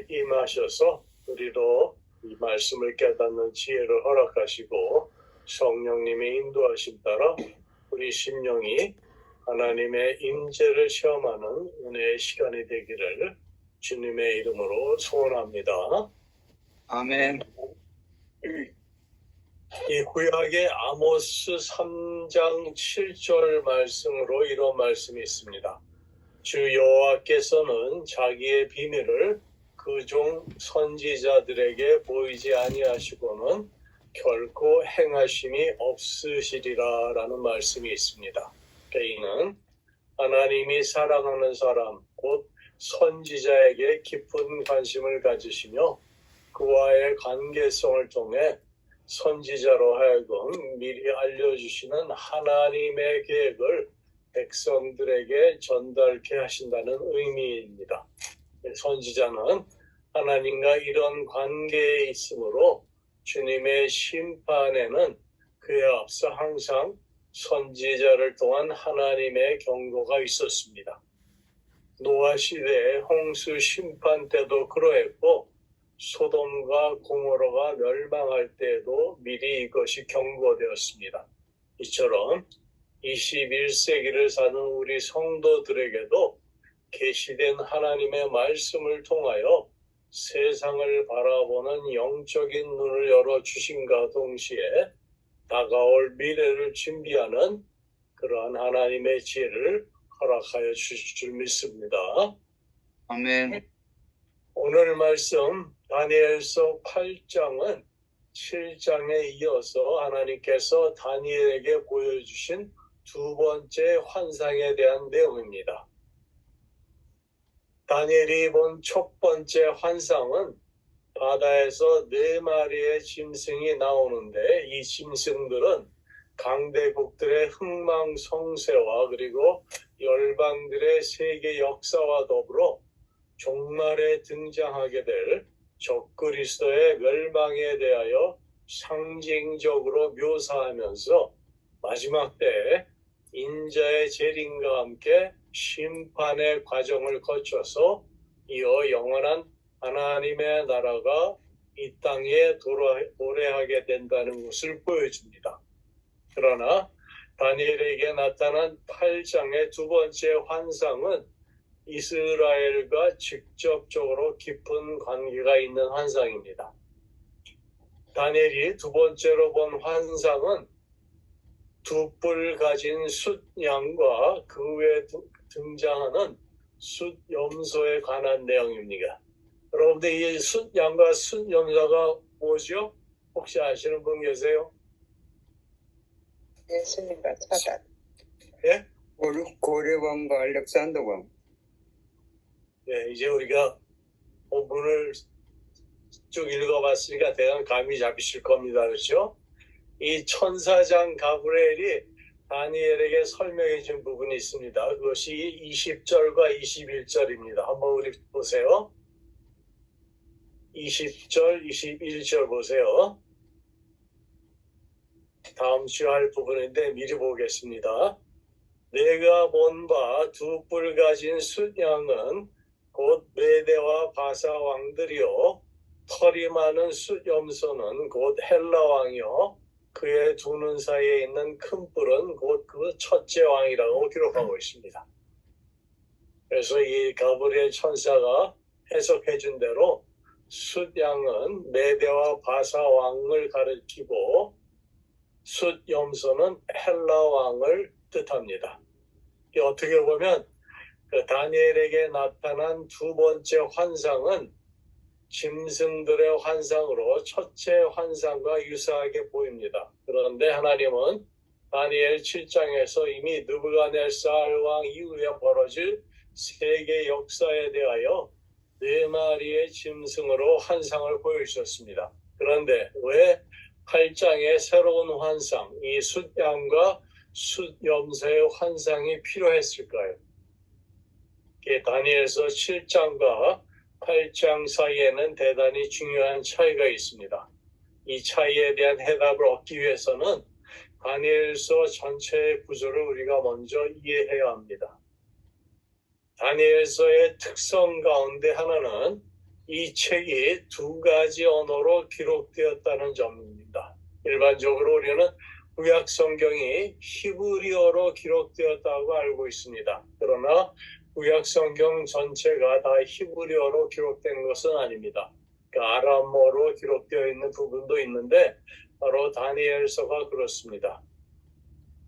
임하셔서 우리로 이 말씀을 깨닫는 지혜를 허락하시고 성령님의 인도하심 따라 우리 심령이 하나님의 임재를 시험하는 은혜의 시간이 되기를 주님의 이름으로 소원합니다. 아멘. 이 구약의 아모스 3장 7절 말씀으로 이런 말씀이 있습니다. 주 여호와께서는 자기의 비밀을 그 종 선지자들에게 보이지 아니하시고는 결코 행하심이 없으시리라 라는 말씀이 있습니다. 이는 하나님이 사랑하는 사람 곧 선지자에게 깊은 관심을 가지시며 그와의 관계성을 통해 선지자로 하여금 미리 알려주시는 하나님의 계획을 백성들에게 전달케 하신다는 의미입니다. 선지자는 하나님과 이런 관계에 있으므로 주님의 심판에는 그에 앞서 항상 선지자를 통한 하나님의 경고가 있었습니다. 노아 시대의 홍수 심판 때도 그러했고 소돔과 고모라가 멸망할 때에도 미리 이것이 경고되었습니다. 이처럼 21세기를 사는 우리 성도들에게도 계시된 하나님의 말씀을 통하여 세상을 바라보는 영적인 눈을 열어주신과 동시에 다가올 미래를 준비하는 그러한 하나님의 지혜를 허락하여 주실 줄 믿습니다. 아멘. 오늘 말씀 다니엘서 8장은 7장에 이어서 하나님께서 다니엘에게 보여주신 두 번째 환상에 대한 내용입니다. 다니엘이 본 첫 번째 환상은 바다에서 4마리의 짐승이 나오는데 이 짐승들은 강대국들의 흥망성쇠와 그리고 열방들의 세계 역사와 더불어 종말에 등장하게 될 적그리스도의 멸망에 대하여 상징적으로 묘사하면서 마지막 때 인자의 재림과 함께 심판의 과정을 거쳐서 이어 영원한 하나님의 나라가 이 땅에 도래하게 된다는 것을 보여줍니다. 그러나 다니엘에게 나타난 8장의 두 번째 환상은 이스라엘과 직접적으로 깊은 관계가 있는 환상입니다. 다니엘이 두 번째로 본 환상은 두 뿔 가진 숫양과 그 외에 등장하는 숫염소에 관한 내용입니다. 여러분들 이 숫양과 숫염소가 뭐죠? 혹시 아시는 분 계세요? 예수님과 사단. 예? 고려왕과 알렉산더 왕. 네, 이제 우리가 본문을 쭉 읽어봤으니까 대강 감이 잡히실 겁니다. 그렇죠? 이 천사장 가브리엘이 다니엘에게 설명해 준 부분이 있습니다. 그것이 20절과 21절입니다. 한번 우리 보세요. 20절, 21절 보세요. 다음 주 할 부분인데 미리 보겠습니다. 내가 본 바 두 뿔 가진 숫양은 곧 메대와 바사 왕들이요 털이 많은 숫염소는 곧 헬라 왕이요 그의 두 눈 사이에 있는 큰 뿔은 곧 그 첫째 왕이라고 기록하고 있습니다. 그래서 이 가브리엘 천사가 해석해 준 대로 숫양은 메대와 바사 왕을 가리키고 숫염소는 헬라 왕을 뜻합니다. 어떻게 보면 다니엘에게 나타난 두 번째 환상은 짐승들의 환상으로 첫째 환상과 유사하게 보입니다. 그런데 하나님은 다니엘 7장에서 이미 느부갓네살 왕 이후에 벌어질 세계 역사에 대하여 4마리의 짐승으로 환상을 보여주셨습니다. 그런데 왜 8장의 새로운 환상, 이 숫양과 숫염소의 환상이 필요했을까요? 다니엘서 7장과 8장 사이에는 대단히 중요한 차이가 있습니다. 이 차이에 대한 해답을 얻기 위해서는 다니엘서 전체의 구조를 우리가 먼저 이해해야 합니다. 다니엘서의 특성 가운데 하나는 이 책이 두 가지 언어로 기록되었다는 점입니다. 일반적으로 우리는 구약 성경이 히브리어로 기록되었다고 알고 있습니다. 그러나 구약 성경 전체가 다 히브리어로 기록된 것은 아닙니다. 아람어로 기록되어 있는 부분도 있는데 바로 다니엘서가 그렇습니다.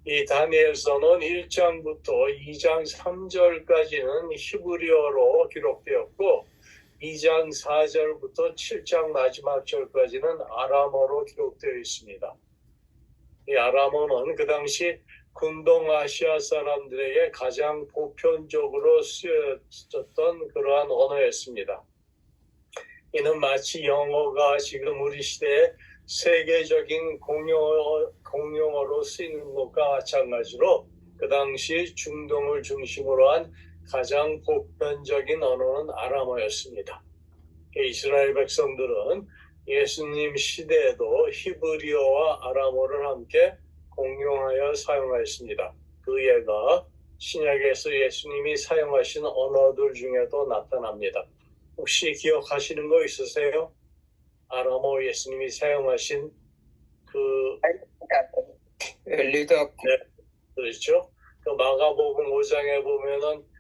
이 다니엘서는 1장부터 2장 3절까지는 히브리어로 기록되었고 2장 4절부터 7장 마지막 절까지는 아람어로 기록되어 있습니다. 이 아람어는 그 당시 근동아시아 사람들에게 가장 보편적으로 쓰여졌던 그러한 언어였습니다. 이는 마치 영어가 지금 우리 시대에 세계적인 공용어로 쓰이는 것과 마찬가지로 그 당시 중동을 중심으로 한 가장 보편적인 언어는 아람어였습니다. 이스라엘 백성들은 예수님 시대에도 히브리어와 아람어를 함께 공용하여 사용하였습니다. 그 예가 신약에서 예수님이 사용하신 언어들 중에도 나타납니다. 혹시 기억하시는 거 있으세요? 아람어 예수님이 사용하신 엘리다. 네, 그렇죠. 그 마가복음 5장에 보면은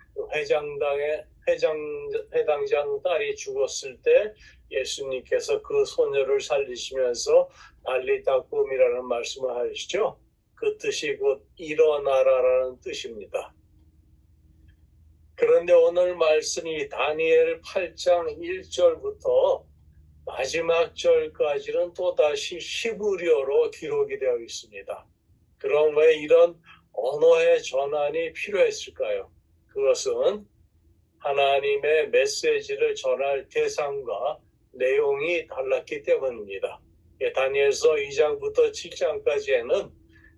해당장 딸이 죽었을 때 예수님께서 그 소녀를 살리시면서 알리다꿈이라는 말씀을 하시죠. 그 뜻이 곧 일어나라라는 뜻입니다. 그런데 오늘 말씀이 다니엘 8장 1절부터 마지막 절까지는 또다시 히브리어로 기록이 되어 있습니다. 그럼 왜 이런 언어의 전환이 필요했을까요? 그것은 하나님의 메시지를 전할 대상과 내용이 달랐기 때문입니다. 다니엘서 2장부터 7장까지에는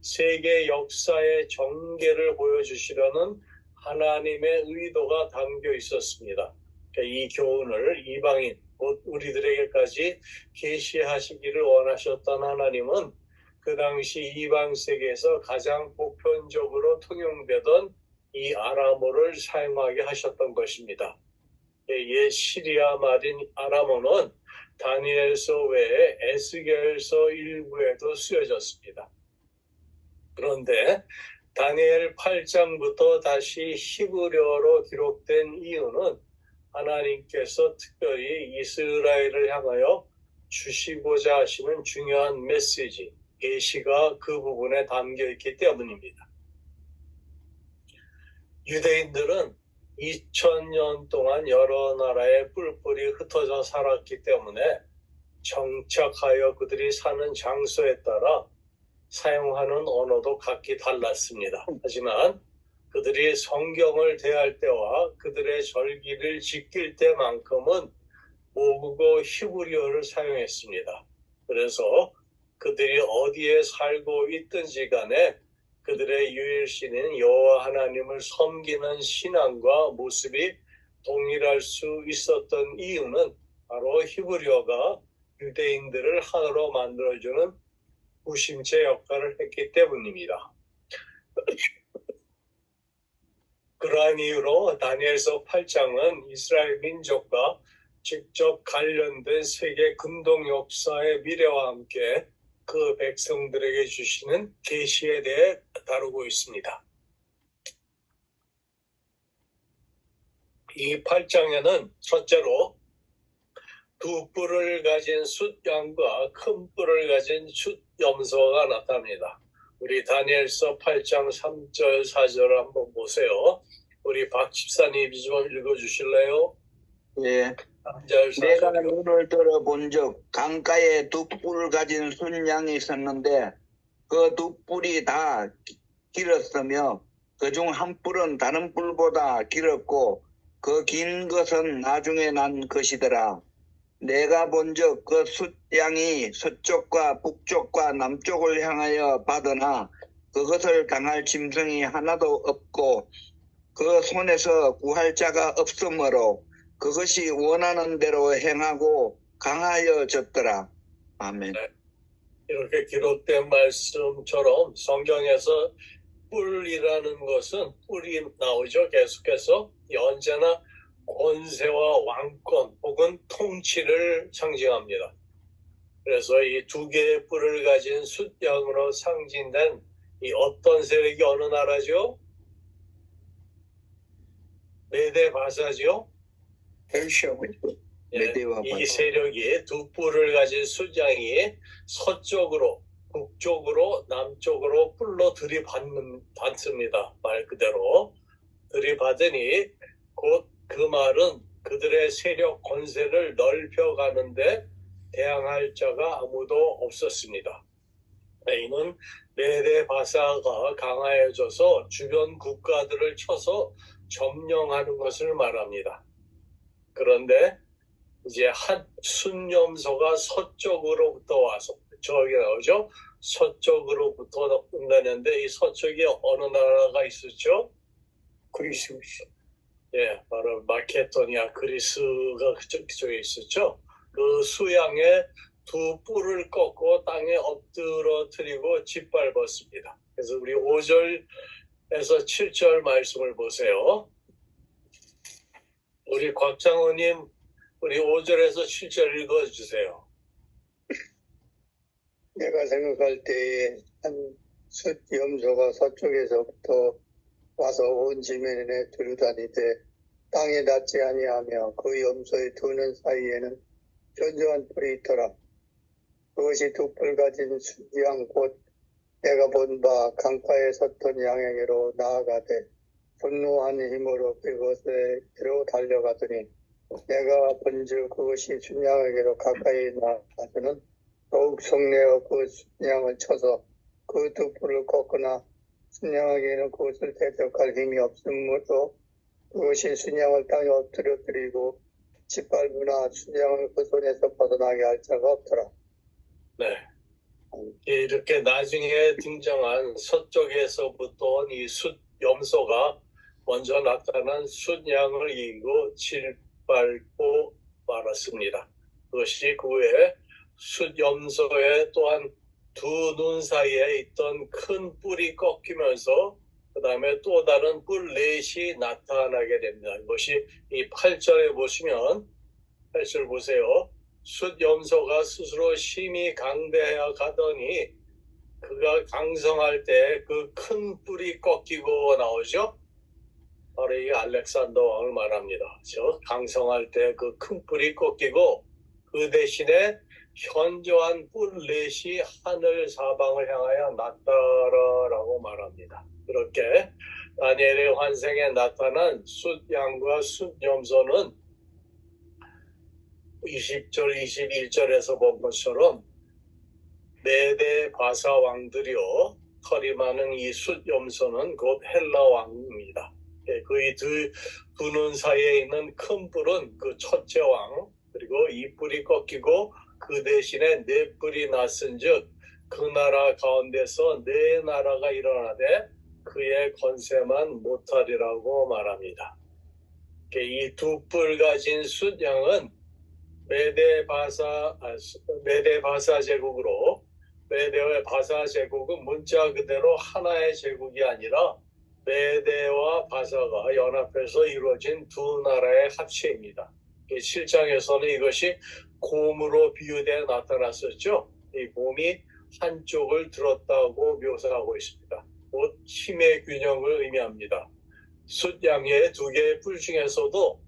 세계 역사의 전개를 보여주시려는 하나님의 의도가 담겨 있었습니다. 이 교훈을 이방인, 곧 우리들에게까지 계시하시기를 원하셨던 하나님은 그 당시 이방 세계에서 가장 보편적으로 통용되던 이 아람어를 사용하게 하셨던 것입니다. 옛 시리아 말인 아람어는 다니엘서 외에 에스겔서 일부에도 쓰여졌습니다. 그런데 다니엘 8장부터 다시 히브리어로 기록된 이유는 하나님께서 특별히 이스라엘을 향하여 주시고자 하시는 중요한 메시지, 계시가 그 부분에 담겨 있기 때문입니다. 유대인들은 2000년 동안 여러 나라에 뿔뿔이 흩어져 살았기 때문에 정착하여 그들이 사는 장소에 따라 사용하는 언어도 각기 달랐습니다. 하지만 그들이 성경을 대할 때와 그들의 절기를 지킬 때만큼은 모국어 히브리어를 사용했습니다. 그래서 그들이 어디에 살고 있든지 간에 그들의 유일신인 여호와 하나님을 섬기는 신앙과 모습이 동일할 수 있었던 이유는 바로 히브리어가 유대인들을 하나로 만들어주는 구심체 역할을 했기 때문입니다. 그러한 이유로 다니엘서 8장은 이스라엘 민족과 직접 관련된 세계 근동 역사의 미래와 함께 그 백성들에게 주시는 계시에 대해 다루고 있습니다. 이 8장에는 첫째로 두 뿔을 가진 숫양과 큰 뿔을 가진 숫염소가 나타납니다. 우리 다니엘서 8장 3절 4절을 한번 보세요. 우리 박 집사님이 좀 읽어주실래요? 예. 3절 내가 4절. 눈을 들어본즉 강가에 두 뿔을 가진 순양이 있었는데 그 두 뿔이 다 길었으며 그중 한 뿔은 다른 뿔보다 길었고 그 긴 것은 나중에 난 것이더라. 내가 본즉 그 숫양이 서쪽과 북쪽과 남쪽을 향하여 받으나 그것을 당할 짐승이 하나도 없고 그 손에서 구할 자가 없으므로 그것이 원하는 대로 행하고 강하여졌더라. 아멘. 네. 이렇게 기록된 말씀처럼 성경에서 뿔이라는 것은 뿔이 나오죠. 계속해서 언제나 권세와 왕권 혹은 통치를 상징합니다. 그래서 이 두 개의 뿔을 가진 숫양으로 상징된 이 어떤 세력이 어느 나라죠? 메대 바사죠? 예, 메대와 이 바사. 세력이 두 뿔을 가진 숫양이 서쪽으로, 북쪽으로, 남쪽으로 뿔로 들이받습니다. 말 그대로. 들이받으니 곧 그 말은 그들의 세력 권세를 넓혀가는데 대항할 자가 아무도 없었습니다. 이는 메대 바사가 강화해져서 주변 국가들을 쳐서 점령하는 것을 말합니다. 그런데 이제 한 순념소가 서쪽으로부터 와서 저기 나오죠. 서쪽으로부터 온다는데 이 서쪽에 어느 나라가 있었죠? 그리스. 예, 바로 마케도니아 그리스가 그쪽에 있었죠. 그 수양의 두 뿔을 꺾고 땅에 엎드러뜨리고 짓밟았습니다. 그래서 우리 5절에서 7절 말씀을 보세요. 우리 곽장호님, 우리 5절에서 7절 읽어주세요. 내가 생각할 때에 한 숫 염소가 서쪽에서부터 와서 온 지면에 두루다니되 땅에 닿지 아니하며 그 염소의 두 눈 사이에는 견조한 뿔이 있더라. 그것이 두 뿔 가진 숫양 곧 내가 본 바 강가에 섰던 양에게로 나아가되 분노한 힘으로 그것에게로 달려가더니 내가 본즉 그것이 순양에게로 가까이 나가서는 더욱 성내어 그 순양을 쳐서 그 두 뿔을 꺾으나 순양에게는 그것을 대적할 힘이 없으므로 그것이 순양을 땅에 엎드려뜨리고 짓밟으나 순양을 그 손에서 벗어나게 할 자가 없더라. 네. 이렇게 나중에 등장한 서쪽에서부터 온 이 숫 염소가 먼저 나타난 숫양을 이기고 짓밟고 말았습니다. 그것이 그 후에 숫 염소의 또한 두 눈 사이에 있던 큰 뿔이 꺾이면서 그 다음에 또 다른 뿔 넷이 나타나게 됩니다. 이것이 이 8절에 보시면 8절 보세요. 숫 염소가 스스로 심히 강대하여 가더니 그가 강성할 때 그 큰 뿔이 꺾이고 나오죠. 바로 이 알렉산더 왕을 말합니다. 저 강성할 때 그 큰 뿔이 꺾이고 그 대신에 현저한 뿔 넷이 하늘 사방을 향하여 났다라고 말합니다. 그렇게 다니엘의 환생에 나타난 숫양과 숫염소는 20절, 21절에서 본 것처럼 메대 바사 왕들이요 털이 많은 이 숫염소는 곧 헬라 왕입니다. 그의 두 눈 사이에 있는 큰 뿔은 그 첫째 왕, 그리고 이 뿔이 꺾이고 그 대신에 네 뿔이 났은즉 그 나라 가운데서 네 나라가 일어나되 그의 권세만 못하리라고 말합니다. 이 두 뿔 가진 숫양은 메대 바사 제국으로, 메대와 바사 제국은 문자 그대로 하나의 제국이 아니라 메대와 바사가 연합해서 이루어진 두 나라의 합체입니다. 7장에서는 이것이 곰으로 비유되어 나타났었죠. 이 곰이 한쪽을 들었다고 묘사하고 있습니다. 곧 힘의 균형을 의미합니다. 숫양의 두 개의 뿔 중에서도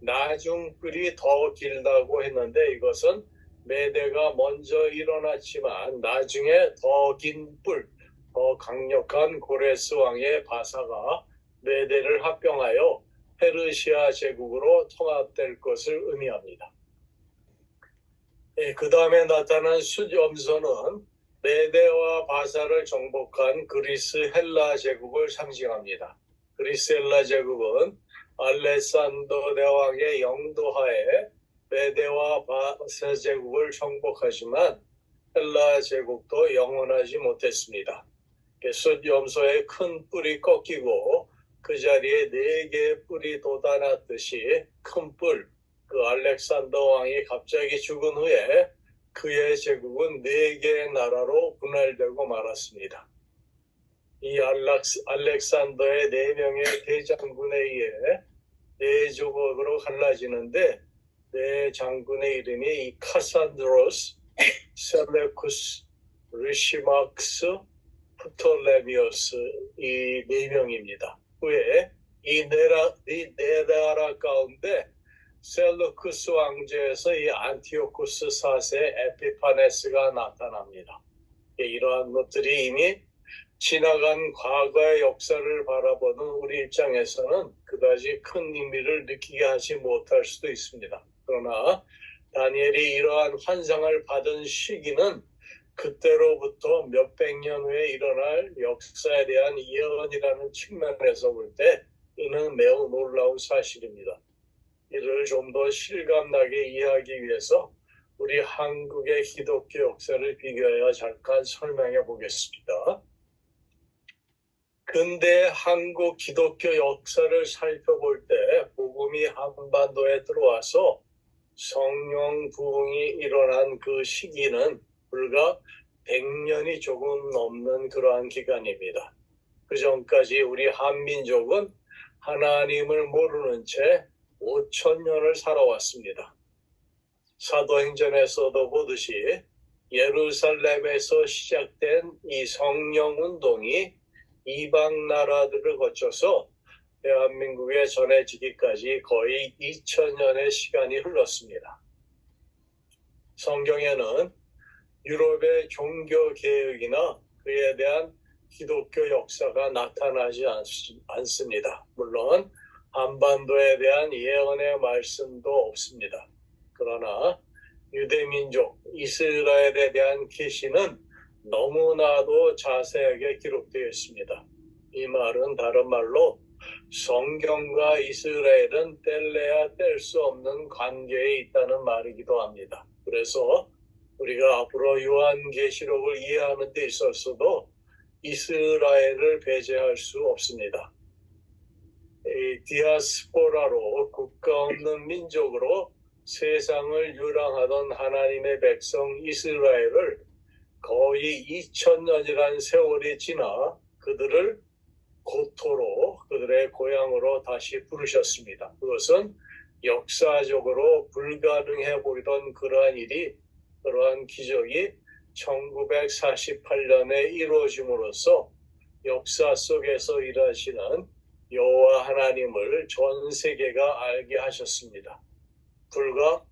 나중 뿔이 더 길다고 했는데 이것은 메대가 먼저 일어났지만 나중에 더 긴 뿔, 더 강력한 고레스 왕의 바사가 메대를 합병하여 페르시아 제국으로 통합될 것을 의미합니다. 그 다음에 나타난 숫염소는 메대와 바사를 정복한 그리스 헬라 제국을 상징합니다. 그리스 헬라 제국은 알렉산더 대왕의 영도하에 메대와 바사 제국을 정복하지만 헬라 제국도 영원하지 못했습니다. 숫염소의 큰 뿔이 꺾이고 그 자리에 네 개의 뿔이 돋아났듯이 큰 뿔, 그 알렉산더 왕이 갑자기 죽은 후에 그의 제국은 네 개의 나라로 분할되고 말았습니다. 이 알렉산더의 네 명의 대장군에 의해 네 조각으로 갈라지는데 네 장군의 이름이 이 카산드로스, 셀레쿠스, 리시마크스, 프톨레미오스 이 네 명입니다. 후에 이 네 나라 가운데 셀루쿠스 왕조에서 이 안티오쿠스 4세 에피파네스가 나타납니다. 이러한 것들이 이미 지나간 과거의 역사를 바라보는 우리 입장에서는 그다지 큰 의미를 느끼게 하지 못할 수도 있습니다. 그러나 다니엘이 이러한 환상을 받은 시기는 그때로부터 몇백 년 후에 일어날 역사에 대한 예언이라는 측면에서 볼 때 이는 매우 놀라운 사실입니다. 이를 좀 더 실감나게 이해하기 위해서 우리 한국의 기독교 역사를 비교하여 잠깐 설명해 보겠습니다. 근대 한국 기독교 역사를 살펴볼 때 복음이 한반도에 들어와서 성령 부흥이 일어난 그 시기는 불과 100년이 조금 넘는 그러한 기간입니다. 그 전까지 우리 한민족은 하나님을 모르는 채 5,000년을 살아왔습니다. 사도행전에서도 보듯이 예루살렘에서 시작된 이 성령운동이 이방 나라들을 거쳐서 대한민국에 전해지기까지 거의 2000년의 시간이 흘렀습니다. 성경에는 유럽의 종교 개혁이나 그에 대한 기독교 역사가 나타나지 않습니다. 물론 한반도에 대한 예언의 말씀도 없습니다. 그러나 유대민족 이스라엘에 대한 계시는 너무나도 자세하게 기록되어 있습니다. 이 말은 다른 말로 성경과 이스라엘은 뗄래야 뗄 수 없는 관계에 있다는 말이기도 합니다. 그래서 우리가 앞으로 요한계시록을 이해하는 데 있어서도 이스라엘을 배제할 수 없습니다. 이 디아스포라로 국가 없는 민족으로 세상을 유랑하던 하나님의 백성 이스라엘을 거의 2000년이라는 세월이 지나 그들을 고토로 그들의 고향으로 다시 부르셨습니다. 그것은 역사적으로 불가능해 보이던 그러한 일이 그러한 기적이 1948년에 이루어짐으로써 역사 속에서 일하시는 여호와 하나님을 전 세계가 알게 하셨습니다. 불과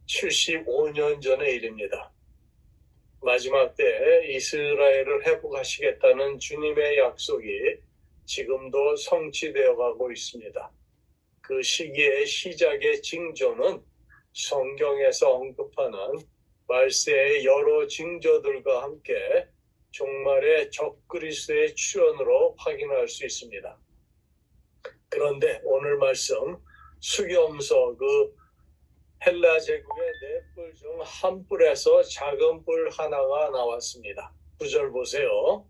75년 전의 일입니다. 마지막 때 이스라엘을 회복하시겠다는 주님의 약속이 지금도 성취되어 가고 있습니다. 그 시기의 시작의 징조는 성경에서 언급하는 말세의 여러 징조들과 함께 종말의 적그리스도의 출현으로 확인할 수 있습니다. 그런데 오늘 말씀 수겸서 그 헬라 제국의 네 뿔 중 한 뿔에서 작은 뿔 하나가 나왔습니다. 9절 보세요.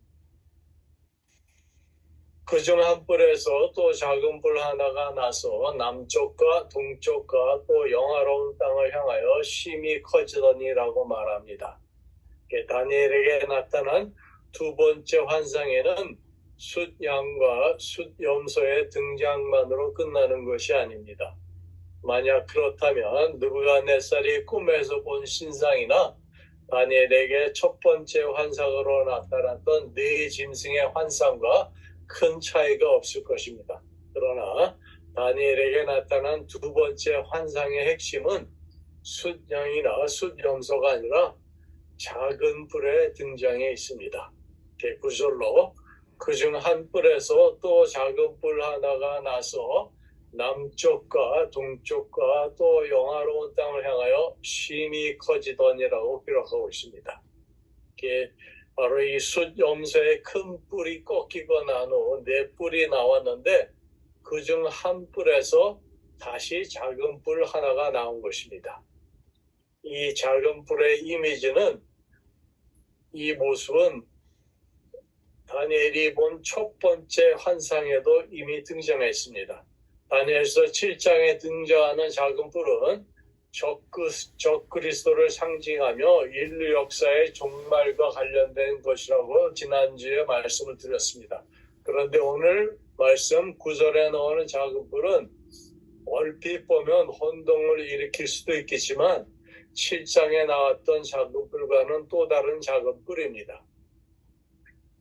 그중 한 뿔에서 또 작은 뿔 하나가 나서 남쪽과 동쪽과 또 영화로운 땅을 향하여 심히 커지더니라고 말합니다. 다니엘에게 나타난 두 번째 환상에는 숫양과 숫염소의 등장만으로 끝나는 것이 아닙니다. 만약 그렇다면 느부갓네살이 꿈에서 본 신상이나 다니엘에게 첫 번째 환상으로 나타났던 네 짐승의 환상과 큰 차이가 없을 것입니다. 그러나 다니엘에게 나타난 두 번째 환상의 핵심은 숫양이나 숫염소가 아니라 작은 뿔의 등장에 있습니다. 구절로 그중 한 뿔에서 또 작은 뿔 하나가 나서 남쪽과 동쪽과 또 영화로운 땅을 향하여 심히 커지더니라고 기록하고 있습니다. 바로 이 숫염소의 큰 뿔이 꺾이고 난 후 네 뿔이 나왔는데 그중 한 뿔에서 다시 작은 뿔 하나가 나온 것입니다. 이 작은 뿔의 이미지는 이 모습은 다니엘이 본 첫 번째 환상에도 이미 등장했습니다. 다니엘서 7장에 등장하는 작은 뿔은 적그리스도를 상징하며 인류 역사의 종말과 관련된 것이라고 지난주에 말씀을 드렸습니다. 그런데 오늘 말씀 9절에 나오는 작은 뿔은 얼핏 보면 혼동을 일으킬 수도 있겠지만 7장에 나왔던 작은 뿔과는 또 다른 작은 뿔입니다.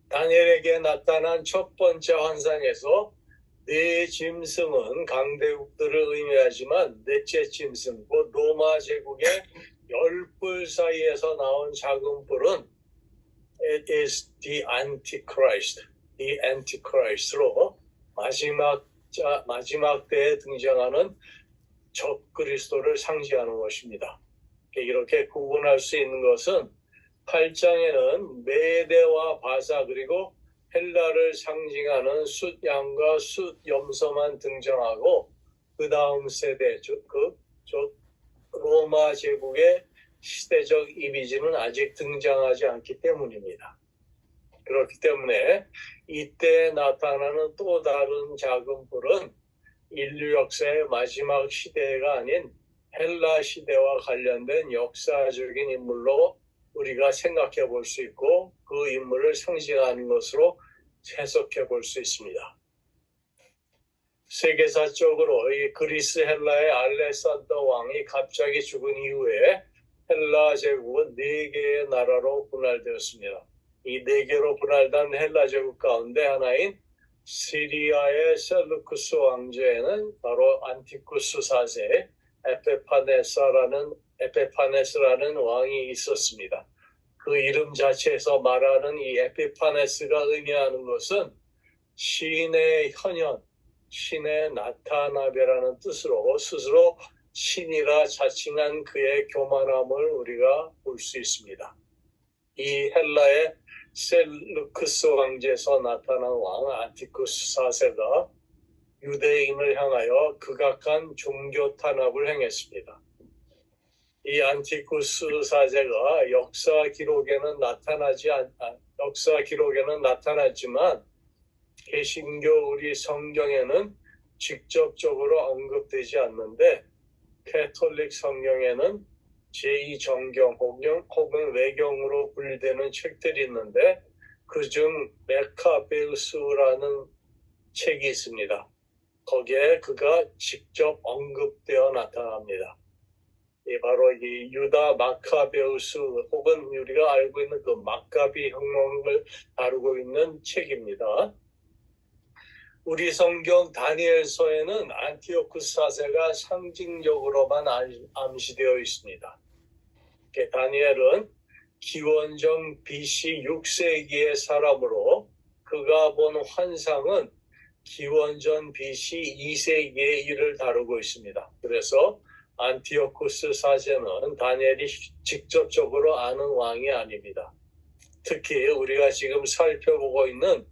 다니엘에게 나타난 첫 번째 환상에서 네 짐승은 강대국들을 의미하지만 넷째 짐승, 곧 로마 제국의 10뿔 사이에서 나온 작은 뿔은 It is the Antichrist, the Antichrist로 마지막 때에 등장하는 적그리스도를 상징하는 것입니다. 이렇게 구분할 수 있는 것은 8장에는 메대와 바사 그리고 헬라를 상징하는 숫양과 숫염소만 등장하고 그 다음 세대, 즉 로마 제국의 시대적 이미지는 아직 등장하지 않기 때문입니다. 그렇기 때문에 이때 나타나는 또 다른 작은 뿔은 인류 역사의 마지막 시대가 아닌 헬라 시대와 관련된 역사적인 인물로 우리가 생각해 볼 수 있고 그 인물을 상징하는 것으로 해석해 볼 수 있습니다. 세계사적으로 이 그리스 헬라의 알렉산더 왕이 갑자기 죽은 이후에 헬라 제국은 4개의 나라로 분할되었습니다. 이 4개로 분할된 헬라 제국 가운데 하나인 시리아의 셀루쿠스 왕조에는 바로 안티쿠스 4세 에페파네스라는 왕이 있었습니다. 그 이름 자체에서 말하는 이 에피파네스가 의미하는 것은 신의 현현, 신의 나타나베라는 뜻으로 스스로 신이라 자칭한 그의 교만함을 우리가 볼 수 있습니다. 이 헬라의 셀루크스 왕제에서 나타난 왕 안티쿠스 4세가 유대인을 향하여 극악한 종교 탄압을 행했습니다. 이 안티쿠스 4세가 역사 기록에는 나타났지만 개신교 우리 성경에는 직접적으로 언급되지 않는데 캐톨릭 성경에는 제2정경 혹은 외경으로 분류되는 책들이 있는데 그중 메카베우스라는 책이 있습니다. 거기에 그가 직접 언급되어 나타납니다. 바로 이 유다 마카베우스 혹은 우리가 알고 있는 그 마카비 혁명을 다루고 있는 책입니다. 우리 성경 다니엘서에는 안티오쿠스 4세가 상징적으로만 암시되어 있습니다. 다니엘은 기원전 BC 6세기의 사람으로 그가 본 환상은 기원전 BC 2세기의 일을 다루고 있습니다. 그래서 안티오쿠스 4세는 다니엘이 직접적으로 아는 왕이 아닙니다. 특히 우리가 지금 살펴보고 있는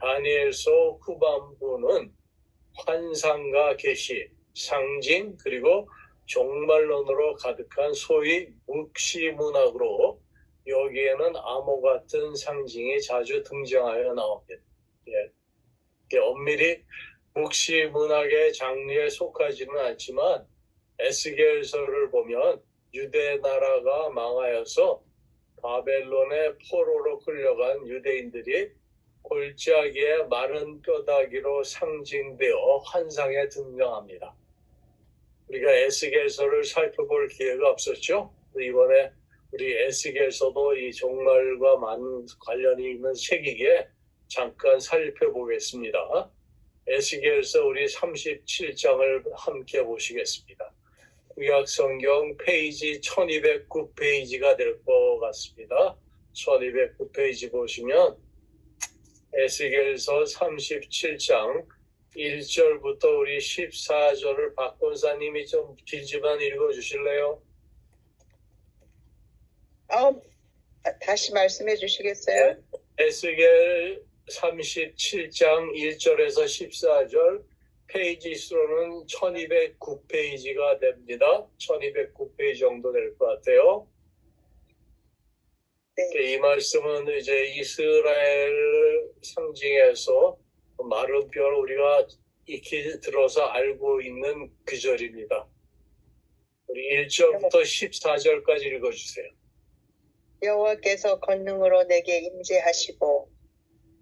다니엘서 후반부는 환상과 계시, 상징 그리고 종말론으로 가득한 소위 묵시문학으로 여기에는 암호 같은 상징이 자주 등장하여 나옵니다. 엄밀히 묵시문학의 장르에 속하지는 않지만 에스겔서를 보면 유대 나라가 망하여서 바벨론의 포로로 끌려간 유대인들이 골짜기에 마른 뼈다귀로 상징되어 환상에 등장합니다. 우리가 에스겔서를 살펴볼 기회가 없었죠. 이번에 우리 에스겔서도 이 종말과 많은 관련이 있는 책이기에 잠깐 살펴보겠습니다. 에스겔서 우리 37장을 함께 보시겠습니다. 구약성경 페이지 1209페이지가 될 것 같습니다. 1209페이지 보시면 에스겔서 37장 1절부터 우리 14절을 박 권사님이 좀 길지만 읽어주실래요? 다시 말씀해 주시겠어요? 네. 에스겔 37장 1절에서 14절 페이지 수로는 1209페이지가 됩니다. 1209페이지 정도 될 것 같아요. 네. 이 말씀은 이제 이스라엘 상징해서 마른 뼈를 우리가 익히 들어서 알고 있는 구절입니다. 우리 1절부터 14절까지 읽어주세요. 여호와께서 권능으로 내게 임재하시고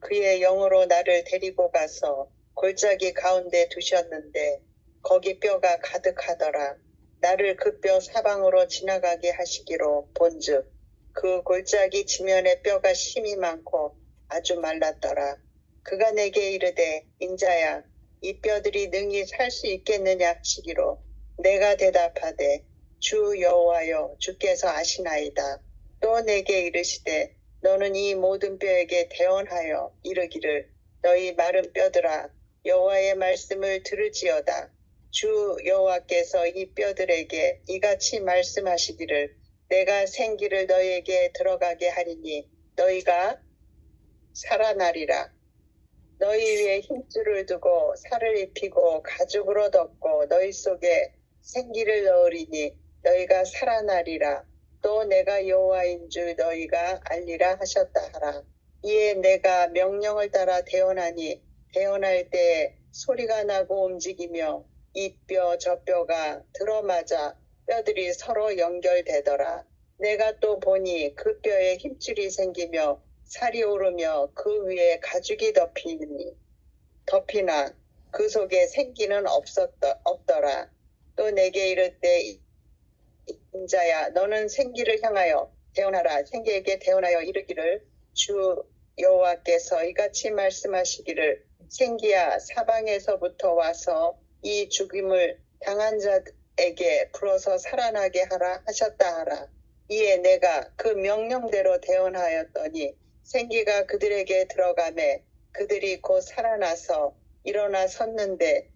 그의 영으로 나를 데리고 가서 골짜기 가운데 두셨는데 거기 뼈가 가득하더라. 나를 그 뼈 사방으로 지나가게 하시기로 본즉 그 골짜기 지면에 뼈가 심이 많고 아주 말랐더라. 그가 내게 이르되 인자야 이 뼈들이 능히 살 수 있겠느냐 하시기로 내가 대답하되 주 여호와여 주께서 아시나이다. 또 내게 이르시되 너는 이 모든 뼈에게 대언하여 이르기를 너희 마른 뼈들아 여호와의 말씀을 들을지어다. 주 여호와께서 이 뼈들에게 이같이 말씀하시기를 내가 생기를 너희에게 들어가게 하리니 너희가 살아나리라. 너희 위에 힘줄을 두고 살을 입히고 가죽으로 덮고 너희 속에 생기를 넣으리니 너희가 살아나리라. 또 내가 여호와인 줄 너희가 알리라 하셨다 하라. 이에 내가 명령을 따라 대언하니 대언할 때 소리가 나고 움직이며 이 뼈 저 뼈가 들어맞아 뼈들이 서로 연결되더라. 내가 또 보니 그 뼈에 힘줄이 생기며 살이 오르며 그 위에 가죽이 덮이나 그 속에 생기는 없더라. 또 내게 이르되 인자야 너는 생기를 향하여 대언하라. 생기에게 대언하여 이르기를 주 여호와께서 이같이 말씀하시기를 생기야 사방에서부터 와서 이 죽임을 당한 자에게 불어서 살아나게 하라 하셨다 하라. 이에 내가 그 명령대로 대언하였더니 생기가 그들에게 들어가매 그들이 곧 살아나서 일어나 섰는데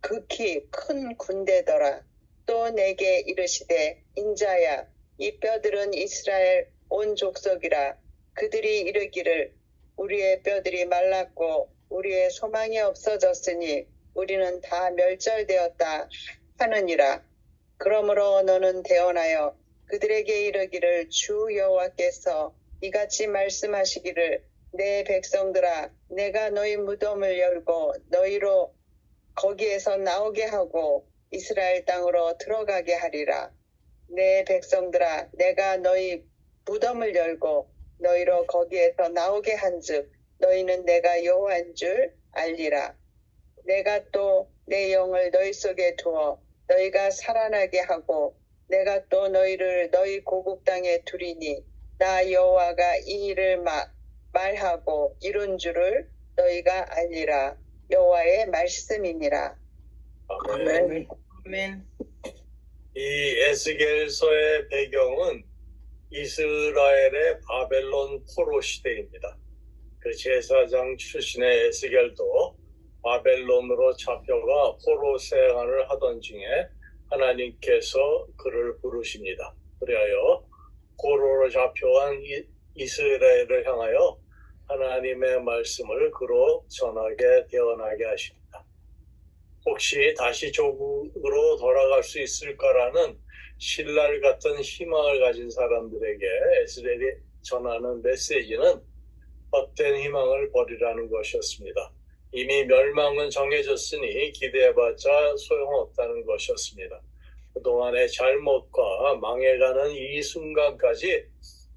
극히 큰 군대더라. 또 내게 이르시되 인자야 이 뼈들은 이스라엘 온 족속이라. 그들이 이르기를 우리의 뼈들이 말랐고 우리의 소망이 없어졌으니 우리는 다 멸절되었다 하느니라. 그러므로 너는 대언하여 그들에게 이르기를 주 여호와께서 이같이 말씀하시기를 내 백성들아 내가 너희 무덤을 열고 너희로 거기에서 나오게 하고 이스라엘 땅으로 들어가게 하리라. 내 백성들아 내가 너희 무덤을 열고 너희로 거기에서 나오게 한즉 너희는 내가 여호와인 줄 알리라. 내가 또 내 영을 너희 속에 두어 너희가 살아나게 하고 내가 또 너희를 너희 고국 땅에 두리니 나 여호와가 이 일을 말하고 이룬 줄을 너희가 알리라. 여호와의 말씀이니라. 아멘. 아멘. 이 에스겔서의 배경은 이스라엘의 바벨론 포로 시대입니다. 그 제사장 출신의 에스겔도 바벨론으로 잡혀가 포로 생활을 하던 중에 하나님께서 그를 부르십니다. 그리하여 포로로 잡혀간 이스라엘을 향하여 하나님의 말씀을 그로 전하게 대언하게 하십니다. 혹시 다시 조국으로 돌아갈 수 있을까라는 신랄 같은 희망을 가진 사람들에게 에스겔이 전하는 메시지는 헛된 희망을 버리라는 것이었습니다. 이미 멸망은 정해졌으니 기대해봤자 소용없다는 것이었습니다. 그동안의 잘못과 망해가는 이 순간까지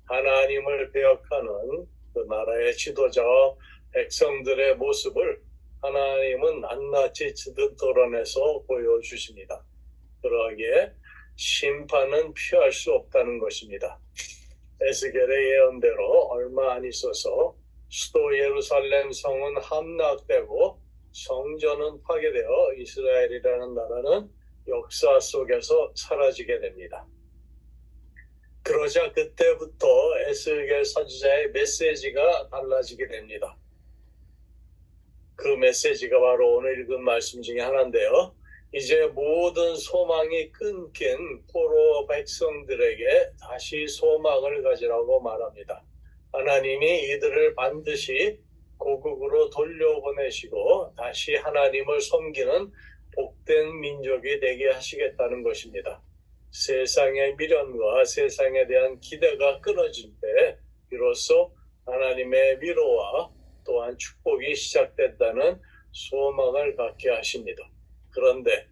하나님을 배역하는 그 나라의 지도자와 백성들의 모습을 하나님은 낱낱이 드러내서 보여주십니다. 그러기에 심판은 피할 수 없다는 것입니다. 에스겔의 예언대로 얼마 안 있어서 수도 예루살렘 성은 함락되고 성전은 파괴되어 이스라엘이라는 나라는 역사 속에서 사라지게 됩니다. 그러자 그때부터 에스겔 선지자의 메시지가 달라지게 됩니다. 그 메시지가 바로 오늘 읽은 말씀 중에 하나인데요. 이제 모든 소망이 끊긴 포로 백성들에게 다시 소망을 가지라고 말합니다. 하나님이 이들을 반드시 고국으로 돌려보내시고 다시 하나님을 섬기는 복된 민족이 되게 하시겠다는 것입니다. 세상의 미련과 세상에 대한 기대가 끊어질 때 비로소 하나님의 위로와 또한 축복이 시작된다는 소망을 갖게 하십니다. 그런데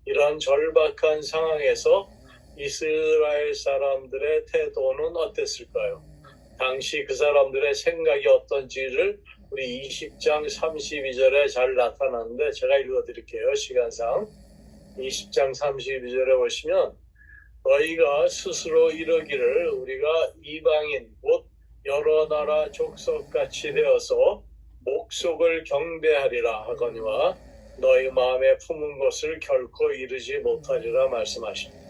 이런 절박한 상황에서 이스라엘 사람들의 태도는 어땠을까요? 당시 그 사람들의 생각이 어떤지를 우리 20장 32절에 잘 나타나는데 제가 읽어드릴게요. 시간상 20장 32절에 보시면 너희가 스스로 이르기를 우리가 이방인 곧 여러 나라 족속같이 되어서 목속을 경배하리라 하거니와 너희 마음에 품은 것을 결코 이루지 못하리라 말씀하십니다.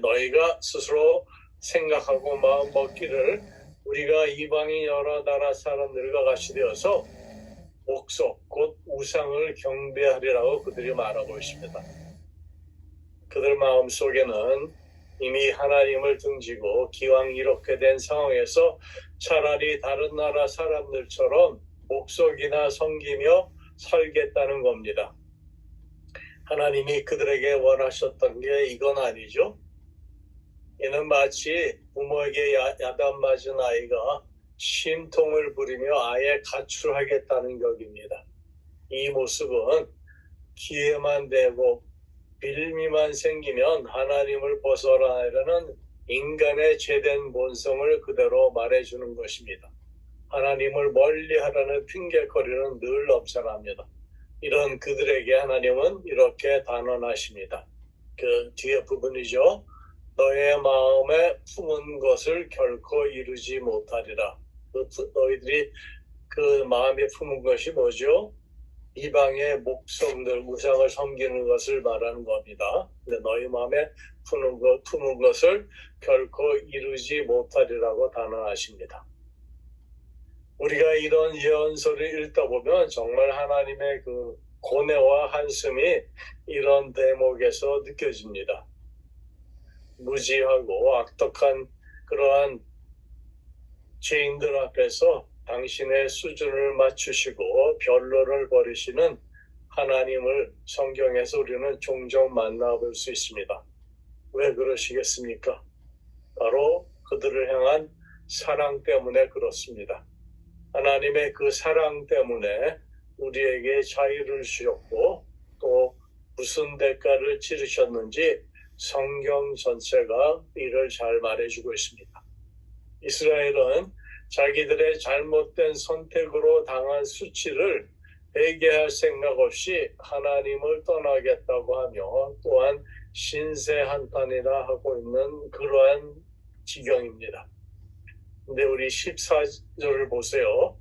너희가 스스로 생각하고 마음 먹기를 우리가 이방인 여러 나라 사람들과 같이 되어서 목속 곧 우상을 경배하리라고 그들이 말하고 있습니다. 그들 마음속에는 이미 하나님을 등지고 기왕 이렇게 된 상황에서 차라리 다른 나라 사람들처럼 목속이나 섬기며 살겠다는 겁니다. 하나님이 그들에게 원하셨던 게 이건 아니죠. 이는 마치 부모에게 야단 맞은 아이가 심통을 부리며 아예 가출하겠다는 격입니다. 이 모습은 기회만 되고 빌미만 생기면 하나님을 벗어나려는 인간의 죄된 본성을 그대로 말해주는 것입니다. 하나님을 멀리하라는 핑계거리는 늘 넘쳐납니다. 이런 그들에게 하나님은 이렇게 단언하십니다. 그 뒤에 부분이죠. 너의 마음에 품은 것을 결코 이루지 못하리라. 너희들이 그 마음에 품은 것이 뭐죠? 이방의 목성들 우상을 섬기는 것을 말하는 겁니다. 근데 너희 마음에 품은 것을 결코 이루지 못하리라고 단언하십니다. 우리가 이런 예언서를 읽다 보면 정말 하나님의 그 고뇌와 한숨이 이런 대목에서 느껴집니다. 무지하고 악독한 그러한 죄인들 앞에서 당신의 수준을 맞추시고 변론을 벌이시는 하나님을 성경에서 우리는 종종 만나볼 수 있습니다. 왜 그러시겠습니까? 바로 그들을 향한 사랑 때문에 그렇습니다. 하나님의 그 사랑 때문에 우리에게 자유를 주셨고 또 무슨 대가를 치르셨는지 성경 전체가 이를 잘 말해주고 있습니다. 이스라엘은 자기들의 잘못된 선택으로 당한 수치를 회개할 생각 없이 하나님을 떠나겠다고 하며 또한 신세한탄이라 하고 있는 그러한 지경입니다. 근데 우리 14절을 보세요.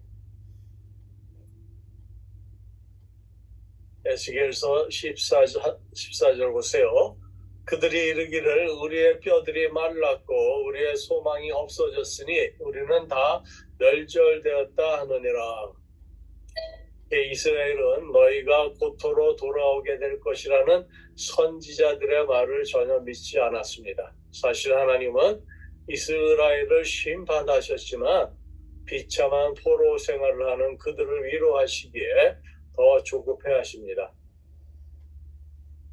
에스겔서 14절 보세요. 그들이 이르기를 우리의 뼈들이 말랐고 우리의 소망이 없어졌으니 우리는 다 멸절되었다 하느니라. 이스라엘은 너희가 고토로 돌아오게 될 것이라는 선지자들의 말을 전혀 믿지 않았습니다. 사실 하나님은 이스라엘을 심판하셨지만 비참한 포로 생활을 하는 그들을 위로하시기에 더 조급해 하십니다.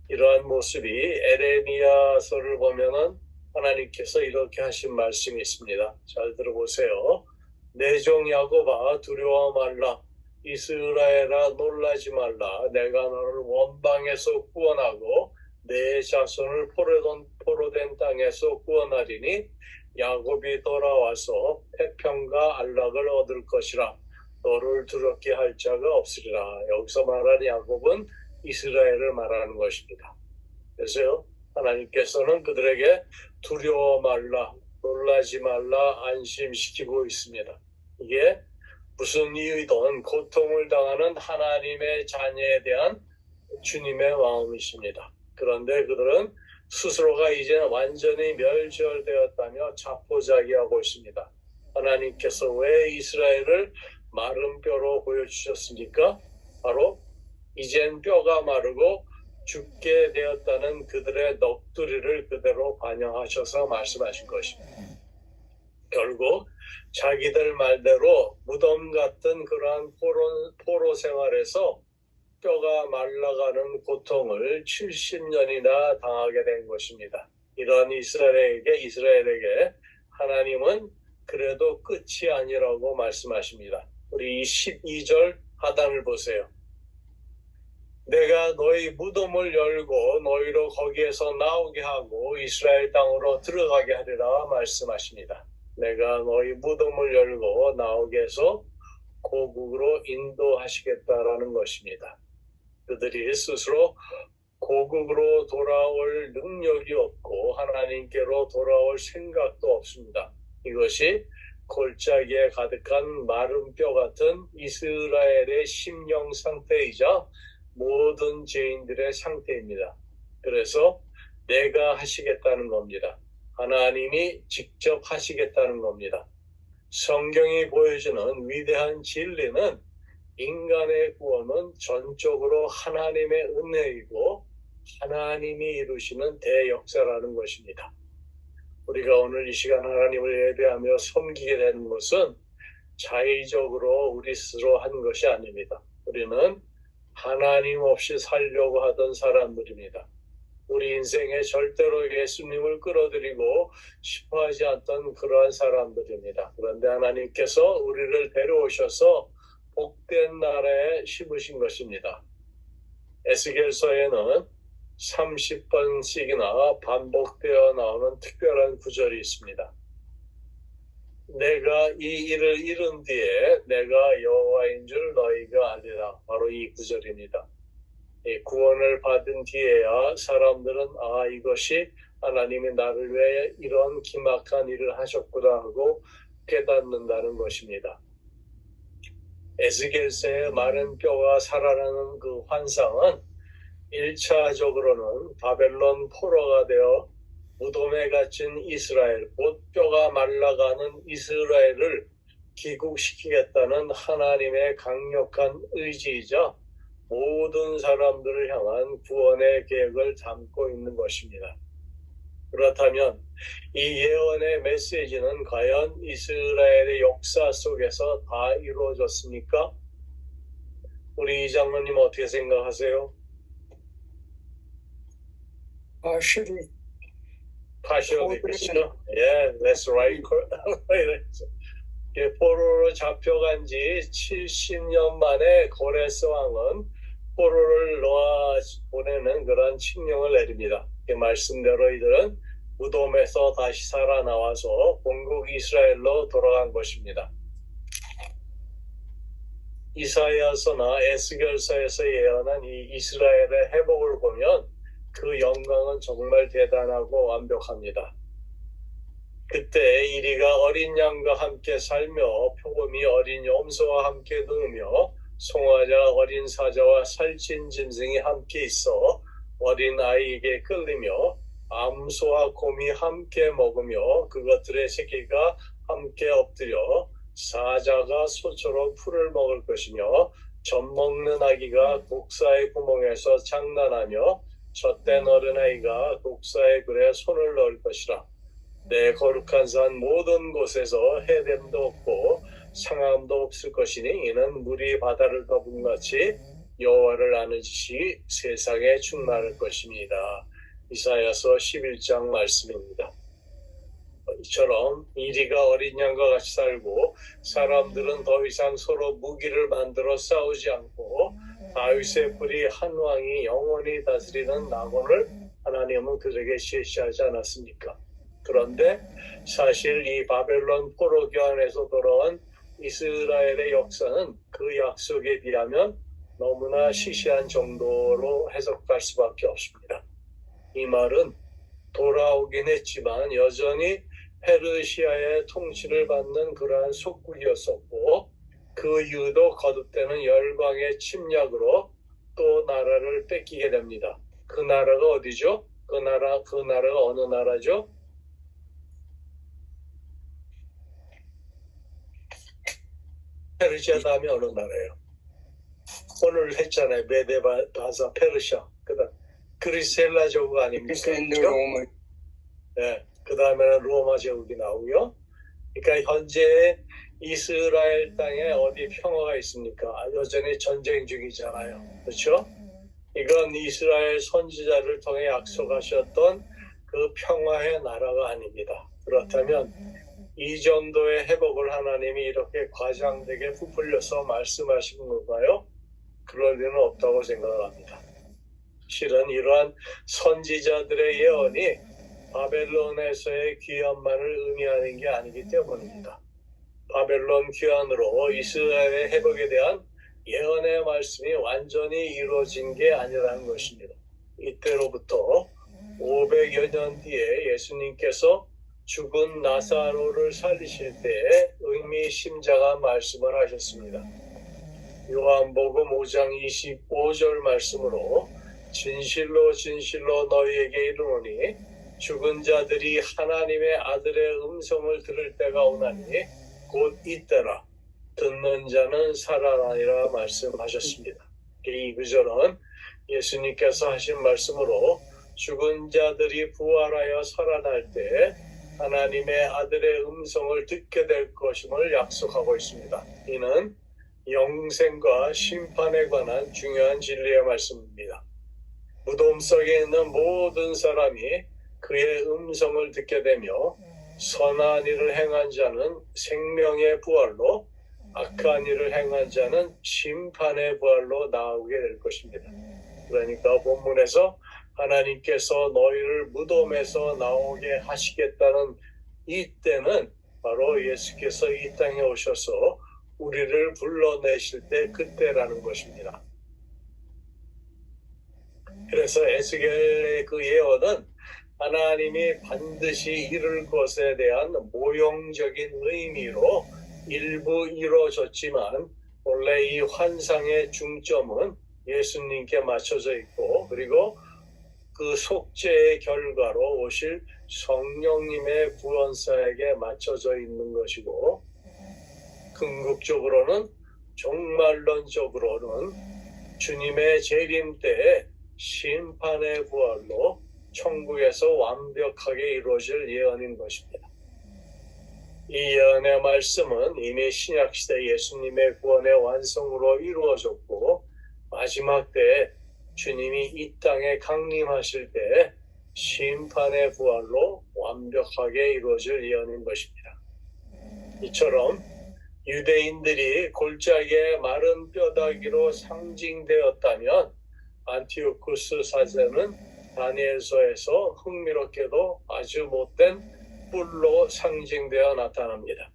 이러한 모습이 에레미야서를 보면은 하나님께서 이렇게 하신 말씀이 있습니다. 잘 들어보세요. 내 종 야곱아 두려워 말라. 이스라엘아 놀라지 말라. 내가 너를 원방에서 구원하고 내 자손을 포로된 땅에서 구원하리니 야곱이 돌아와서 태평과 안락을 얻을 것이라. 너를 두렵게 할 자가 없으리라. 여기서 말하는 야곱은 이스라엘을 말하는 것입니다. 그래서 하나님께서는 그들에게 두려워 말라, 놀라지 말라 안심시키고 있습니다. 이게 무슨 이유든 고통을 당하는 하나님의 자녀에 대한 주님의 마음이십니다. 그런데 그들은 스스로가 이제 완전히 멸절되었다며 자포자기하고 있습니다. 하나님께서 왜 이스라엘을 마른 뼈로 보여주셨습니까? 바로 이젠 뼈가 마르고 죽게 되었다는 그들의 넋두리를 그대로 반영하셔서 말씀하신 것입니다. 결국 자기들 말대로 무덤 같은 그러한 포로 생활에서 뼈가 말라가는 고통을 70년이나 당하게 된 것입니다. 이런 이스라엘에게 하나님은 그래도 끝이 아니라고 말씀하십니다. 우리 12절 하단을 보세요. 내가 너희 무덤을 열고 너희로 거기에서 나오게 하고 이스라엘 땅으로 들어가게 하리라 말씀하십니다. 내가 너희 무덤을 열고 나오게 해서 고국으로 인도하시겠다라는 것입니다. 그들이 스스로 고국으로 돌아올 능력이 없고 하나님께로 돌아올 생각도 없습니다. 이것이 골짜기에 가득한 마른 뼈 같은 이스라엘의 심령 상태이자 모든 죄인들의 상태입니다. 그래서 내가 하시겠다는 겁니다. 하나님이 직접 하시겠다는 겁니다. 성경이 보여주는 위대한 진리는 인간의 구원은 전적으로 하나님의 은혜이고 하나님이 이루시는 대역사라는 것입니다. 우리가 오늘 이 시간 하나님을 예배하며 섬기게 되는 것은 자의적으로 우리 스스로 한 것이 아닙니다. 우리는 하나님 없이 살려고 하던 사람들입니다. 우리 인생에 절대로 예수님을 끌어들이고 싶어 하지 않던 그러한 사람들입니다. 그런데 하나님께서 우리를 데려오셔서 복된 나라에 심으신 것입니다. 에스겔서에는 30번씩이나 반복되어 나오는 특별한 구절이 있습니다. 내가 이 일을 이룬 뒤에 내가 여호와인 줄 너희가 알리라. 바로 이 구절입니다. 이 구원을 받은 뒤에야 사람들은 이것이 하나님이 나를 위해 이런 기막한 일을 하셨구나 하고 깨닫는다는 것입니다. 에스겔서의 마른 뼈가 살아나는 그 환상은 1차적으로는 바벨론 포로가 되어 무덤에 갇힌 이스라엘, 곧 뼈가 말라가는 이스라엘을 귀국시키겠다는 하나님의 강력한 의지이자 모든 사람들을 향한 구원의 계획을 담고 있는 것입니다. 그렇다면 이 예언의 메시지는 과연 이스라엘의 역사 속에서 다 이루어졌습니까? 우리 이 장로님 어떻게 생각하세요? partially, 그렇죠? Yeah, that's right. 포로로 잡혀간 지 70년 만에 고레스 왕은 포로를 놓아 보내는 그런 칙령을 내립니다. 그 말씀대로 이들은 무덤에서 다시 살아나와서 본국 이스라엘로 돌아간 것입니다. 이사야서나 에스겔서에서 예언한 이 이스라엘의 회복을 보면 그 영광은 정말 대단하고 완벽합니다. 그때 이리가 어린 양과 함께 살며 표범이 어린 염소와 함께 누우며 송아지와 어린 사자와 살찐 짐승이 함께 있어 어린 아이에게 끌리며 암소와 곰이 함께 먹으며 그것들의 새끼가 함께 엎드려 사자가 소처럼 풀을 먹을 것이며 젖 먹는 아기가 독사의 구멍에서 장난하며 젖된 어린아이가 독사의 굴에 손을 넣을 것이라. 내 거룩한 산 모든 곳에서 해됨도 없고 상함도 없을 것이니 이는 물이 바다를 덮은 같이 여호와를 아는 지식이 세상에 충만할 것입니다. 이사야서 11장 말씀입니다. 이처럼 이리가 어린 양과 같이 살고 사람들은 더 이상 서로 무기를 만들어 싸우지 않고 다윗의 뿌리 한 왕이 영원히 다스리는 낙원을 하나님은 그들에게 제시하지 않았습니까? 그런데 사실 이 바벨론 포로 교환에서 돌아온 이스라엘의 역사는 그 약속에 비하면 너무나 시시한 정도로 해석할 수밖에 없습니다. 이 말은 돌아오긴 했지만 여전히 페르시아의 통치를 받는 그러한 속국이었었고 그 이유도 거듭되는 열방의 침략으로 또 나라를 뺏기게 됩니다. 그 나라가 어디죠? 그 나라가 어느 나라죠? 페르시아 다음에 어느 나라예요? 오늘 했잖아요. 메데바사 페르시아. 그다음 그리스 헬라 제국 아닙니까? 네. 그 다음에는 로마 제국이 나오고요. 그러니까 현재 이스라엘 땅에 어디 평화가 있습니까? 여전히 전쟁 중이잖아요. 그렇죠? 이건 이스라엘 선지자를 통해 약속하셨던 그 평화의 나라가 아닙니다. 그렇다면 이 정도의 회복을 하나님이 이렇게 과장되게 부풀려서 말씀하신 건가요? 그럴 리는 없다고 생각을 합니다. 실은 이러한 선지자들의 예언이 바벨론에서의 귀환만을 의미하는 게 아니기 때문입니다. 바벨론 귀환으로 이스라엘의 회복에 대한 예언의 말씀이 완전히 이루어진 게 아니라는 것입니다. 이때로부터 500여 년 뒤에 예수님께서 죽은 나사로를 살리실 때에 의미심장한 말씀을 하셨습니다. 요한복음 5장 25절 말씀으로 진실로 진실로 너희에게 이르노니 죽은 자들이 하나님의 아들의 음성을 들을 때가 오나니 곧 이때라. 듣는 자는 살아나리라 말씀하셨습니다. 이 구절은 예수님께서 하신 말씀으로 죽은 자들이 부활하여 살아날 때 하나님의 아들의 음성을 듣게 될 것임을 약속하고 있습니다. 이는 영생과 심판에 관한 중요한 진리의 말씀입니다. 무덤 속에 있는 모든 사람이 그의 음성을 듣게 되며 선한 일을 행한 자는 생명의 부활로 악한 일을 행한 자는 심판의 부활로 나오게 될 것입니다. 그러니까 본문에서 하나님께서 너희를 무덤에서 나오게 하시겠다는 이때는 바로 예수께서 이 땅에 오셔서 우리를 불러내실 때 그때라는 것입니다. 그래서 에스겔의 그 예언은 하나님이 반드시 이룰 것에 대한 모형적인 의미로 일부 이루어졌지만 원래 이 환상의 중점은 예수님께 맞춰져 있고 그리고 그 속죄의 결과로 오실 성령님의 구원사에게 맞춰져 있는 것이고 궁극적으로는 종말론적으로는 주님의 재림 때에 심판의 부활로 천국에서 완벽하게 이루어질 예언인 것입니다. 이 예언의 말씀은 이미 신약시대 예수님의 구원의 완성으로 이루어졌고 마지막 때에 주님이 이 땅에 강림하실 때 심판의 부활로 완벽하게 이루어질 예언인 것입니다. 이처럼 유대인들이 골짜기의 마른 뼈다귀로 상징되었다면 안티오쿠스 사제는 다니엘서에서 흥미롭게도 아주 못된 뿔로 상징되어 나타납니다.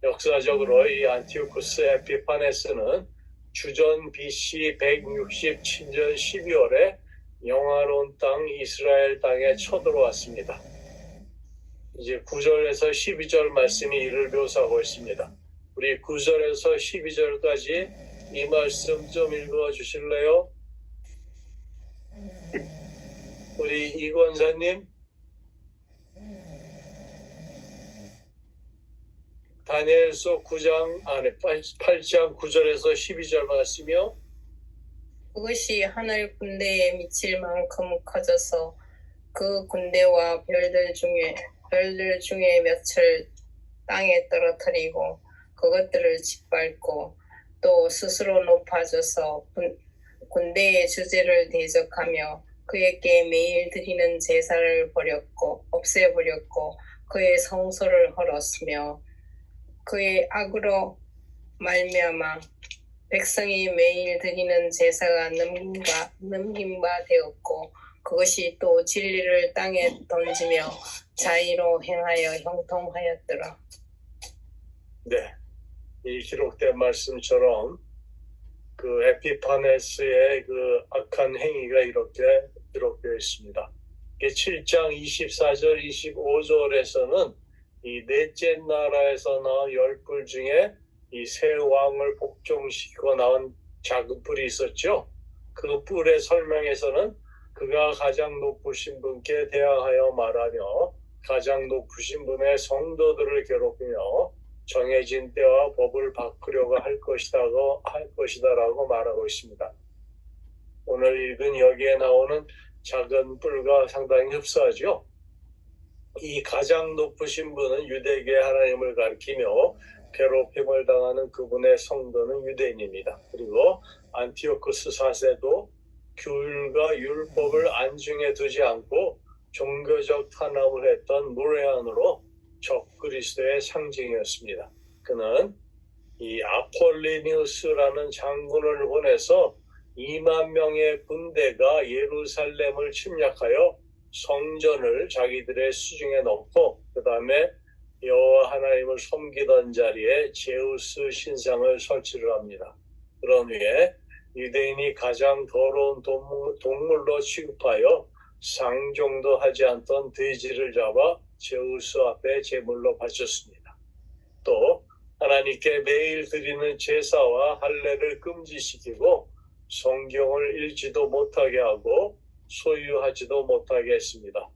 역사적으로 이 안티오쿠스 에피파네스는 주전 BC 167년 12월에 영화로운 땅 이스라엘 땅에 쳐들어왔습니다. 이제 9절에서 12절 말씀이 이를 묘사하고 있습니다. 우리 9절에서 12절까지 이 말씀 좀 읽어 주실래요? 우리 이 권사님, 다니엘서 8장 9절에서 12절 말씀이요. 그것이 하늘 군대에 미칠 만큼 커져서 그 군대와 별들 중에 몇을 땅에 떨어뜨리고 그것들을 짓밟고 또 스스로 높아져서 군대의 주제를 대적하며 그에게 매일 드리는 제사를 없애버렸고 그의 성소를 헐었으며 그의 악으로 말미암아 백성이 매일 드리는 제사가 넘긴 바 되었고 그것이 또 진리를 땅에 던지며 자의로 행하여 형통하였더라. 네, 이 기록된 말씀처럼 그 에피파네스의 그 악한 행위가 이렇게 기록되어 있습니다. 7장 24절 25절에서는 이 넷째 나라에서 나온 10뿔 중에 이 세 왕을 복종시키고 나온 작은 뿔이 있었죠. 그 뿔의 설명에서는 그가 가장 높으신 분께 대항하여 말하며 가장 높으신 분의 성도들을 괴롭히며 정해진 때와 법을 바꾸려고 할 것이다라고 말하고 있습니다. 오늘 읽은 여기에 나오는 작은 뿔과 상당히 흡사하죠. 이 가장 높으신 분은 유대계 하나님을 가리키며 괴롭힘을 당하는 그분의 성도는 유대인입니다. 그리고 안티오쿠스 4세도 규율과 율법을 안중에 두지 않고 종교적 탄압을 했던 무례한으로 적그리스도의 상징이었습니다. 그는 이 아폴리니우스라는 장군을 보내서 2만 명의 군대가 예루살렘을 침략하여 성전을 자기들의 수중에 넣고 그 다음에 여호와 하나님을 섬기던 자리에 제우스 신상을 설치를 합니다. 그런 후에 유대인이 가장 더러운 동물로 취급하여 상종도 하지 않던 돼지를 잡아 제우스 앞에 제물로 바쳤습니다. 또 하나님께 매일 드리는 제사와 할례를 금지시키고 성경을 읽지도 못하게 하고 소유하지도 못하게 했습니다.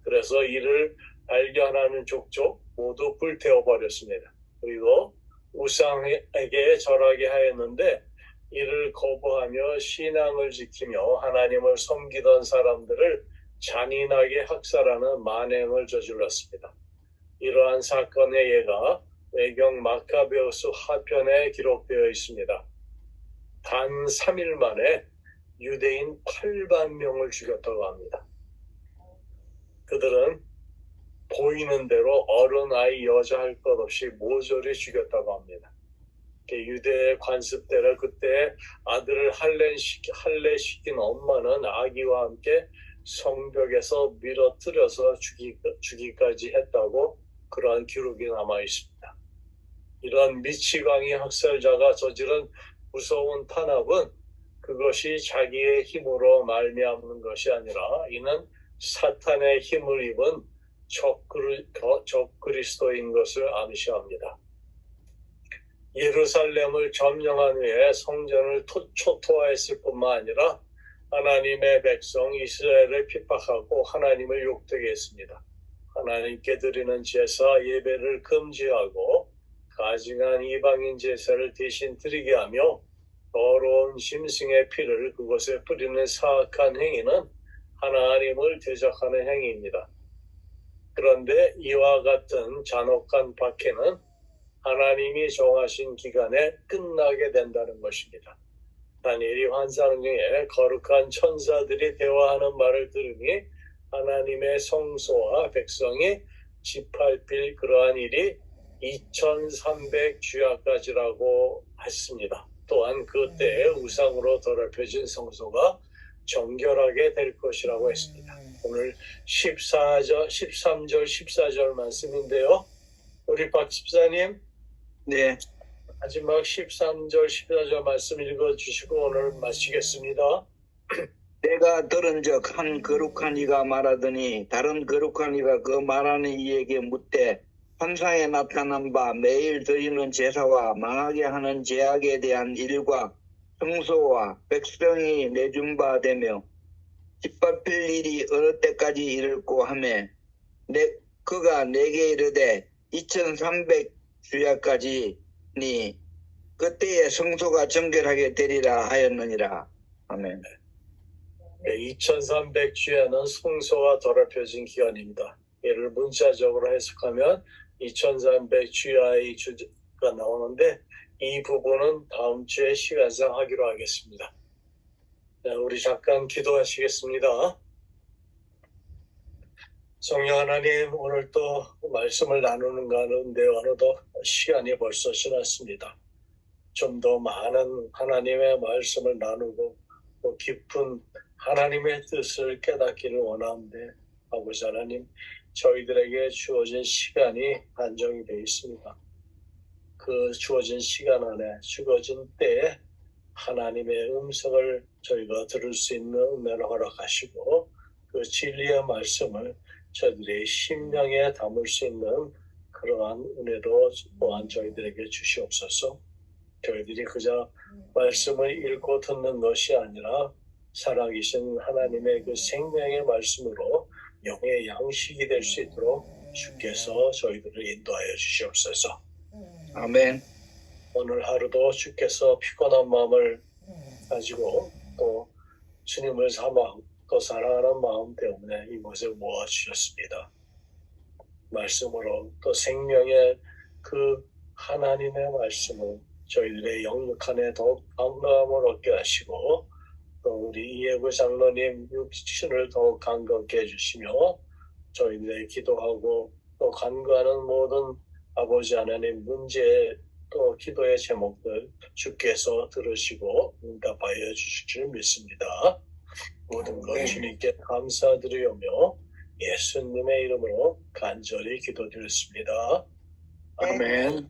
그래서 이를 발견하는 족족 모두 불태워버렸습니다. 그리고 우상에게 절하게 하였는데 이를 거부하며 신앙을 지키며 하나님을 섬기던 사람들을 잔인하게 학살하는 만행을 저질렀습니다. 이러한 사건의 예가 외경 마카베우스 하편에 기록되어 있습니다. 단 3일 만에 유대인 8만 명을 죽였다고 합니다. 그들은 보이는 대로 어른, 아이, 여자 할 것 없이 모조리 죽였다고 합니다. 유대 관습 때를 그때 아들을 할례시킨 엄마는 아기와 함께 성벽에서 밀어뜨려서 죽이까지 했다고 그러한 기록이 남아 있습니다. 이런 미치광이 학살자가 저지른 무서운 탄압은 그것이 자기의 힘으로 말미암는 것이 아니라 이는 사탄의 힘을 입은 적그리스도인 것을 암시합니다. 예루살렘을 점령한 후에 성전을 초토화했을 뿐만 아니라 하나님의 백성 이스라엘을 핍박하고 하나님을 욕되게 했습니다. 하나님께 드리는 제사 예배를 금지하고 가증한 이방인 제사를 대신 드리게 하며 더러운 짐승의 피를 그곳에 뿌리는 사악한 행위는 하나님을 대적하는 행위입니다. 그런데 이와 같은 잔혹한 박해는 하나님이 정하신 기간에 끝나게 된다는 것입니다. 다니엘이 환상 중에 거룩한 천사들이 대화하는 말을 들으니 하나님의 성소와 백성이 짓밟힐 그러한 일이 2300주야까지라고 했습니다. 또한 그때에 우상으로 더럽혀진 성소가 정결하게 될 것이라고 했습니다. 오늘 13절, 14절 말씀인데요. 우리 박 집사님, 네. 마지막 13절, 14절 말씀 읽어주시고 오늘 마치겠습니다. 내가 들은 적 한 거룩한 이가 말하더니 다른 거룩한 이가 그 말하는 이에게 묻되 환상에 나타난 바 매일 드리는 제사와 망하게 하는 제약에 대한 일과 성소와 백성이 내준 바 되며 짓밟힐 일이 어느 때까지 이를꼬 하며 그가 내게 이르되 2300주야까지니 그때에 성소가 정결하게 되리라 하였느니라. 아멘. 2300주야는 성소가 더럽혀진 기간입니다. 이를 문자적으로 해석하면 2300주야의 주가 나오는데 이 부분은 다음 주에 시간상 하기로 하겠습니다. 네, 우리 잠깐 기도하시겠습니다. 성령 하나님, 오늘 또 말씀을 나누는 가운데 어느덧 시간이 벌써 지났습니다. 좀 더 많은 하나님의 말씀을 나누고 또 깊은 하나님의 뜻을 깨닫기를 원하는데 아버지 하나님, 저희들에게 주어진 시간이 한정이 되어 있습니다. 그 주어진 시간 안에 주어진 때에 하나님의 음성을 저희가 들을 수 있는 은혜를 허락하시고 그 진리의 말씀을 저희들의 심령에 담을 수 있는 그러한 은혜도 또한 저희들에게 주시옵소서. 저희들이 그저 말씀을 읽고 듣는 것이 아니라 살아계신 하나님의 그 생명의 말씀으로 영의 양식이 될 수 있도록 주께서 저희들을 인도하여 주시옵소서. 아멘. 오늘 하루도 주께서 피곤한 마음을 가지고 또 주님을 또 사랑하는 마음 때문에 이곳에 모아주셨습니다. 말씀으로 또 생명의 그 하나님의 말씀을 저희들의 영육 안에 더욱 강건함을 얻게 하시고 또 우리 이예구 장로님 육신을 더욱 강건케 해주시며 저희들의 기도하고 또 간구하는 모든 아버지 하나님 문제 또 기도의 제목들 주께서 들으시고 응답하여 주실 줄 믿습니다. 모든 것 주님께 감사드리오며 예수님의 이름으로 간절히 기도드렸습니다. 아멘.